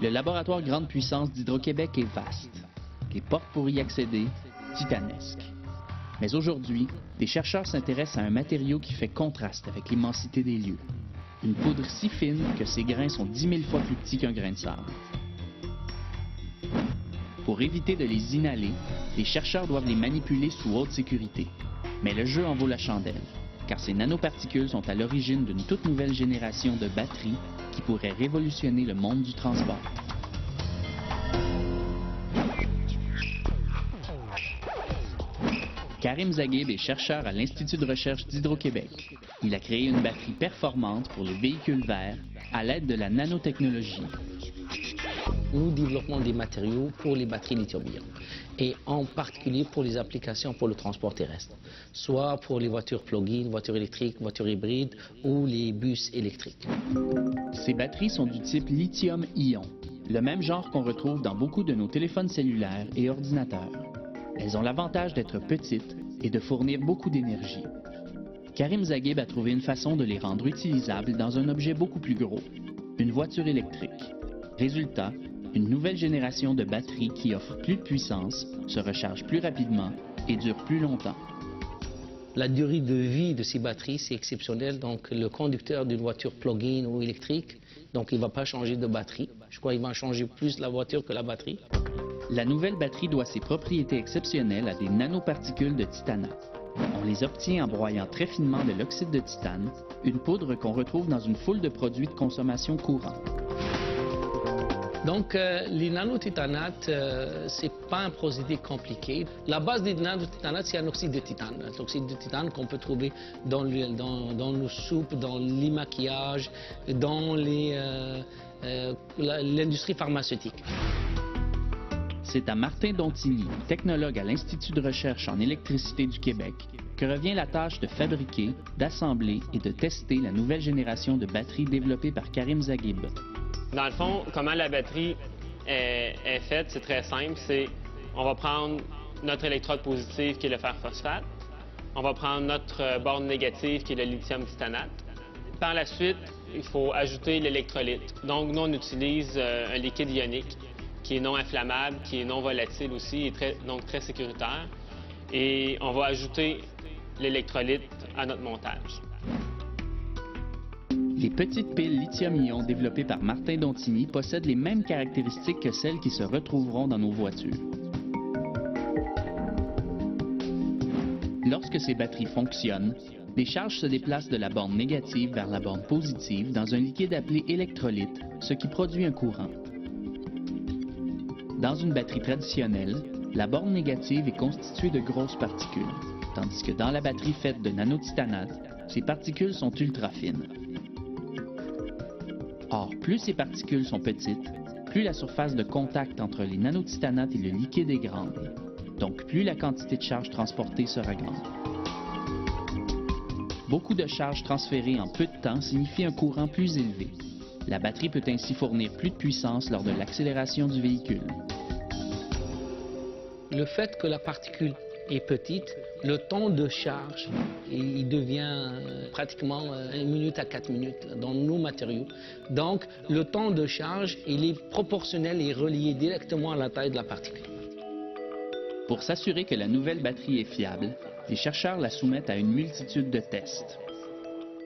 Le laboratoire grande puissance d'Hydro-Québec est vaste. Les portes pour y accéder, titanesques. Mais aujourd'hui, des chercheurs s'intéressent à un matériau qui fait contraste avec l'immensité des lieux. Une poudre si fine que ses grains sont 10 000 fois plus petits qu'un grain de sable. Pour éviter de les inhaler, les chercheurs doivent les manipuler sous haute sécurité. Mais le jeu en vaut la chandelle, car ces nanoparticules sont à l'origine d'une toute nouvelle génération de batteries qui pourrait révolutionner le monde du transport. Karim Zaghib est chercheur à l'Institut de recherche d'Hydro-Québec. Il a créé une batterie performante pour les véhicules verts à l'aide de la nanotechnologie. Nous développons des matériaux pour les batteries lithium-ion et en particulier pour les applications pour le transport terrestre, soit pour les voitures plug-in, voitures électriques, voitures hybrides ou les bus électriques. Ces batteries sont du type lithium-ion, le même genre qu'on retrouve dans beaucoup de nos téléphones cellulaires et ordinateurs. Elles ont l'avantage d'être petites et de fournir beaucoup d'énergie. Karim Zaghib a trouvé une façon de les rendre utilisables dans un objet beaucoup plus gros, une voiture électrique. Résultat, une nouvelle génération de batteries qui offre plus de puissance, se recharge plus rapidement et dure plus longtemps. La durée de vie de ces batteries, c'est exceptionnel. Donc, le conducteur d'une voiture plug-in ou électrique, donc il ne va pas changer de batterie. Je crois qu'il va changer plus la voiture que la batterie. La nouvelle batterie doit ses propriétés exceptionnelles à des nanoparticules de titanate. On les obtient en broyant très finement de l'oxyde de titane, une poudre qu'on retrouve dans une foule de produits de consommation courante. Donc, les nanotitanates, c'est pas un procédé compliqué. La base des nanotitanates, c'est un oxyde de titane. L'oxyde de titane qu'on peut trouver dans nos soupes, dans les maquillages, dans l'industrie pharmaceutique. C'est à Martin Dontigny, technologue à l'Institut de recherche en électricité du Québec, que revient la tâche de fabriquer, d'assembler et de tester la nouvelle génération de batteries développée par Karim Zaghib. Dans le fond, comment la batterie est faite, c'est très simple. On va prendre notre électrode positive qui est le fer phosphate. On va prendre notre borne négative qui est le lithium titanate. Par la suite, il faut ajouter l'électrolyte. Donc, nous, on utilise un liquide ionique qui est non inflammable, qui est non volatile aussi, et donc très sécuritaire. Et on va ajouter l'électrolyte à notre montage. Les petites piles lithium-ion développées par Martin Dontigny possèdent les mêmes caractéristiques que celles qui se retrouveront dans nos voitures. Lorsque ces batteries fonctionnent, des charges se déplacent de la borne négative vers la borne positive dans un liquide appelé électrolyte, ce qui produit un courant. Dans une batterie traditionnelle, la borne négative est constituée de grosses particules, tandis que dans la batterie faite de nanotitanate, ces particules sont ultra fines. Or, plus ces particules sont petites, plus la surface de contact entre les nanotitanates et le liquide est grande, donc plus la quantité de charge transportée sera grande. Beaucoup de charges transférées en peu de temps signifie un courant plus élevé. La batterie peut ainsi fournir plus de puissance lors de l'accélération du véhicule. Le fait que la particule est petite, le temps de charge, il devient pratiquement 1 minute à 4 minutes dans nos matériaux. Donc, le temps de charge, il est proportionnel et relié directement à la taille de la particule. Pour s'assurer que la nouvelle batterie est fiable, les chercheurs la soumettent à une multitude de tests.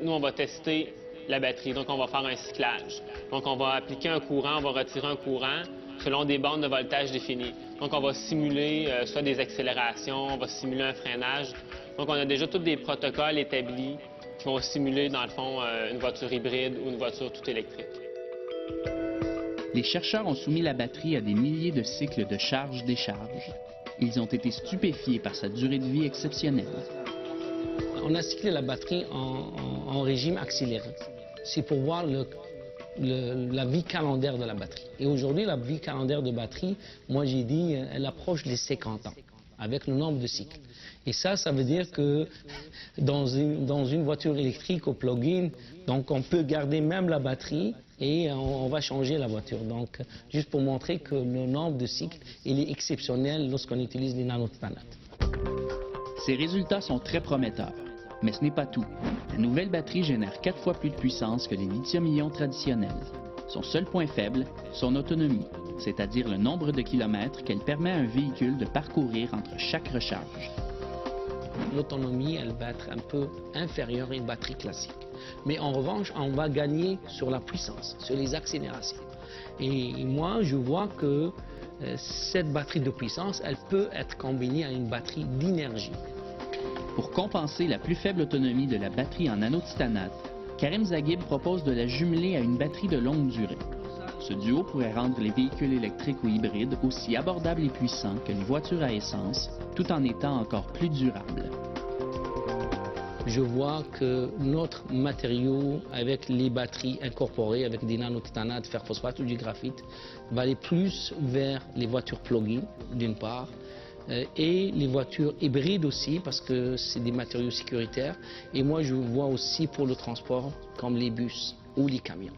Nous, on va tester la batterie, donc on va faire un cyclage. Donc, on va appliquer un courant, on va retirer un courant selon des bornes de voltage définies. Donc, on va simuler soit des accélérations, on va simuler un freinage. Donc, on a déjà tous des protocoles établis qui vont simuler, dans le fond, une voiture hybride ou une voiture toute électrique. Les chercheurs ont soumis la batterie à des milliers de cycles de charge-décharge. Ils ont été stupéfiés par sa durée de vie exceptionnelle. On a cyclé la batterie en régime accéléré. C'est pour voir la vie calendaire de la batterie. Et aujourd'hui, la vie calendaire de batterie, moi j'ai dit, elle approche les 50 ans, avec le nombre de cycles. Et ça veut dire que dans une voiture électrique au plug-in, donc on peut garder même la batterie et on va changer la voiture. Donc, juste pour montrer que le nombre de cycles, il est exceptionnel lorsqu'on utilise les nanotitanates. Ces résultats sont très prometteurs. Mais ce n'est pas tout. La nouvelle batterie génère 4 fois plus de puissance que les lithium-ion traditionnels. Son seul point faible, son autonomie, c'est-à-dire le nombre de kilomètres qu'elle permet à un véhicule de parcourir entre chaque recharge. L'autonomie, elle va être un peu inférieure à une batterie classique. Mais en revanche, on va gagner sur la puissance, sur les accélérations. Et moi, je vois que cette batterie de puissance, elle peut être combinée à une batterie d'énergie. Pour compenser la plus faible autonomie de la batterie en nanotitanate, Karim Zaghib propose de la jumeler à une batterie de longue durée. Ce duo pourrait rendre les véhicules électriques ou hybrides aussi abordables et puissants que les voitures à essence, tout en étant encore plus durables. Je vois que notre matériau avec les batteries incorporées, avec des nanotitanates, fer phosphate ou du graphite, va aller plus vers les voitures plug-in, d'une part, et les voitures hybrides aussi, parce que c'est des matériaux sécuritaires. Et moi, je vois aussi pour le transport, comme les bus ou les camions.